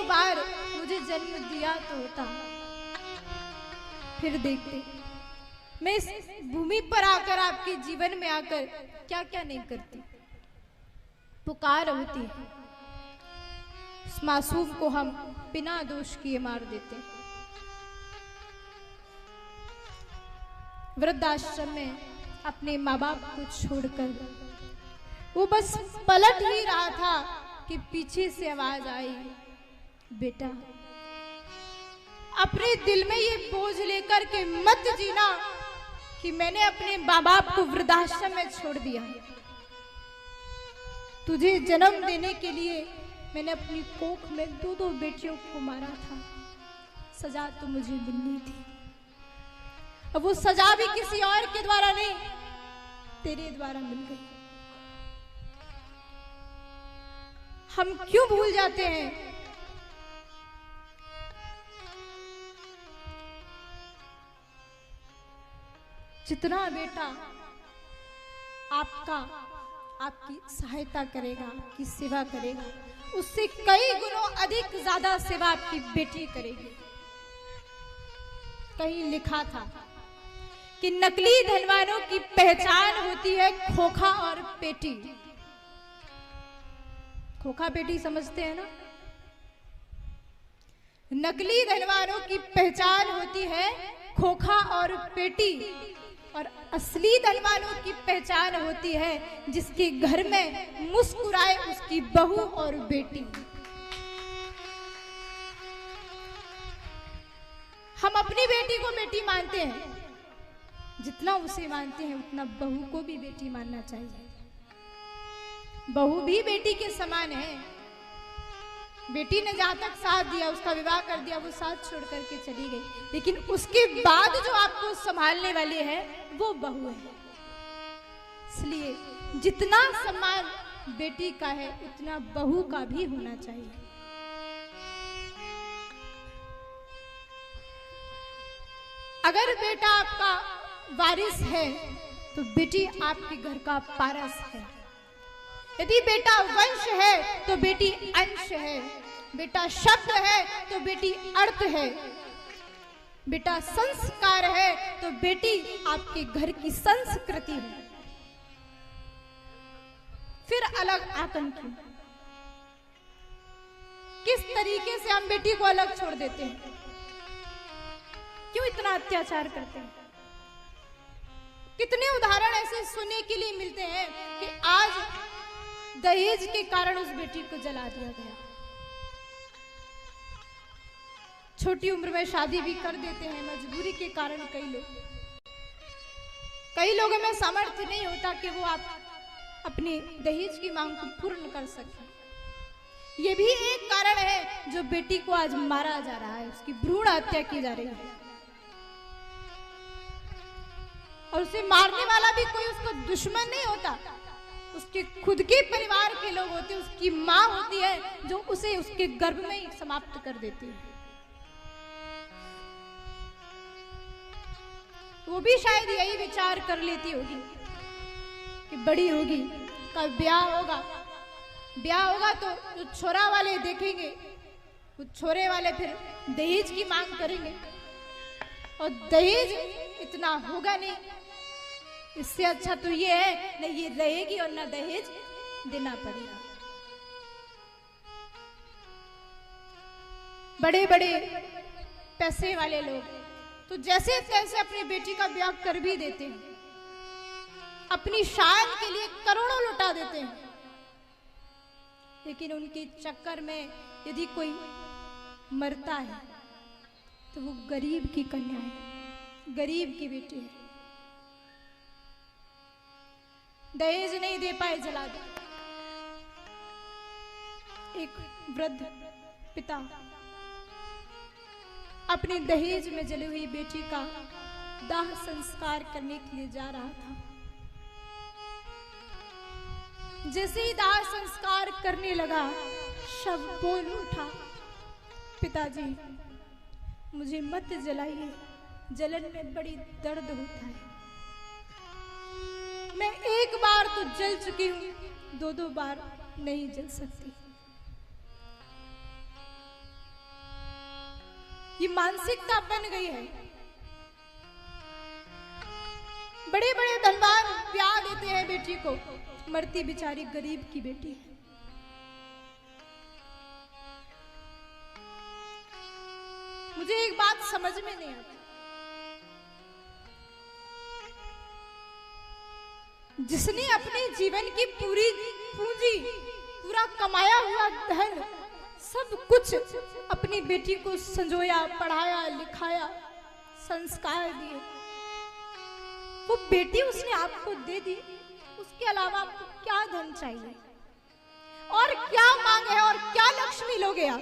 बार मुझे जन्म दिया तो होता, फिर देखते मैं इस भूमि पर आकर, आपके जीवन में आकर क्या क्या नहीं करती। पुकार होती है, उस मासूम को हम बिना दोष किए मार देते। वृद्धाश्रम में अपने माँ बाप को छोड़कर वो बस पलट ही रहा था कि पीछे से आवाज आई, बेटा अपने दिल में ये बोझ लेकर के मत जीना कि मैंने अपने माँ बाप को वृद्धाश्रम में छोड़ दिया। तुझे जन्म देने के लिए मैंने अपनी कोख में 2-2 बेटियों को मारा था, सजा तो मुझे मिलनी थी। अब वो सजा भी किसी और के द्वारा नहीं, तेरे द्वारा मिल गई। हम क्यों भूल जाते हैं जितना बेटा आपकी सहायता करेगा, आपकी सेवा करेगा, उससे कई गुणों अधिक ज्यादा सेवा आपकी बेटी करेगी। कहीं लिखा था कि नकली धनवानों की पहचान होती है खोखा और पेटी। खोखा पेटी समझते हैं ना? नकली धनवानों की पहचान होती है खोखा और पेटी, और असली धनवानों की पहचान होती है जिसके घर में मुस्कुराए उसकी बहू और बेटी। हम अपनी बेटी को बेटी मानते हैं, जितना उसे मानते हैं उतना बहू को भी बेटी मानना चाहिए। बहू भी बेटी के समान है। बेटी ने जहां तक साथ दिया, उसका विवाह कर दिया, वो साथ छोड़ करके चली गई, लेकिन उसके बाद जो आपको संभालने वाले हैं वो बहू है। इसलिए जितना सम्मान बेटी का है उतना बहू का भी होना चाहिए। अगर बेटा आपका वारिस है तो बेटी आपके घर का पारस है। यदि बेटा वंश है तो बेटी अंश है। बेटा शब्द है तो बेटी अर्थ है। बेटा संस्कार है तो बेटी आपके घर की संस्कृति है। फिर अलग आतंक क्यों? किस तरीके से हम बेटी को अलग छोड़ देते हैं? क्यों इतना अत्याचार करते हैं? कितने उदाहरण ऐसे सुनने के लिए मिलते हैं कि आज दहेज के कारण उस बेटी को जला दिया गया। छोटी उम्र में शादी भी कर देते हैं मजबूरी के कारण। कई लोगों में सामर्थ्य नहीं होता कि वो आप अपनी दहेज की मांग को पूर्ण कर सकें। ये भी एक कारण है जो बेटी को आज मारा जा रहा है, उसकी भ्रूण हत्या की जा रही है। और उसे मारने वाला भी कोई उसको दुश्मन नहीं होता, उसके खुद के परिवार के लोग होते हैं। उसकी माँ होती है जो उसे उसके गर्भ में ही समाप्त कर देती है। वो भी शायद यही विचार कर लेती होगी कि बड़ी होगी, कब ब्याह होगा तो जो छोरा वाले देखेंगे, वो छोरे वाले फिर दहेज की मांग करेंगे, और दहेज इतना होगा नहीं। इससे अच्छा तो ये है न ये रहेगी और न दहेज देना पड़ेगा। बड़े बड़े पैसे वाले लोग तो जैसे तैसे अपनी बेटी का ब्याह कर भी देते हैं, अपनी शान के लिए करोड़ों लुटा देते हैं। लेकिन उनके चक्कर में यदि कोई मरता है तो वो गरीब की कन्या है, गरीब की बेटी है। दहेज नहीं दे पाए, जला दे। एक वृद्ध पिता अपनी दहेज में जली हुई बेटी का दाह संस्कार करने के लिए जा रहा था। जैसे ही दाह संस्कार करने लगा, शव बोल उठा, पिताजी मुझे मत जलाइए, जलन में बड़ी दर्द होता है। मैं एक बार तो जल चुकी हूं, 2-2 बार नहीं जल सकती। ये मानसिकता बन गई है। बड़े बड़े धनवान ब्याह देते हैं बेटी को, मरती बेचारी गरीब की बेटी है। मुझे एक बात समझ में नहीं आती, जिसने अपने जीवन की पूरी पूंजी, पूरा कमाया हुआ धन, सब कुछ अपनी बेटी को संजोया, पढ़ाया, लिखाया, संस्कार दिए, वो बेटी उसने आपको दे दी, उसके अलावा आपको क्या धन चाहिए और क्या मांग है और क्या लक्ष्मी लोगे आप?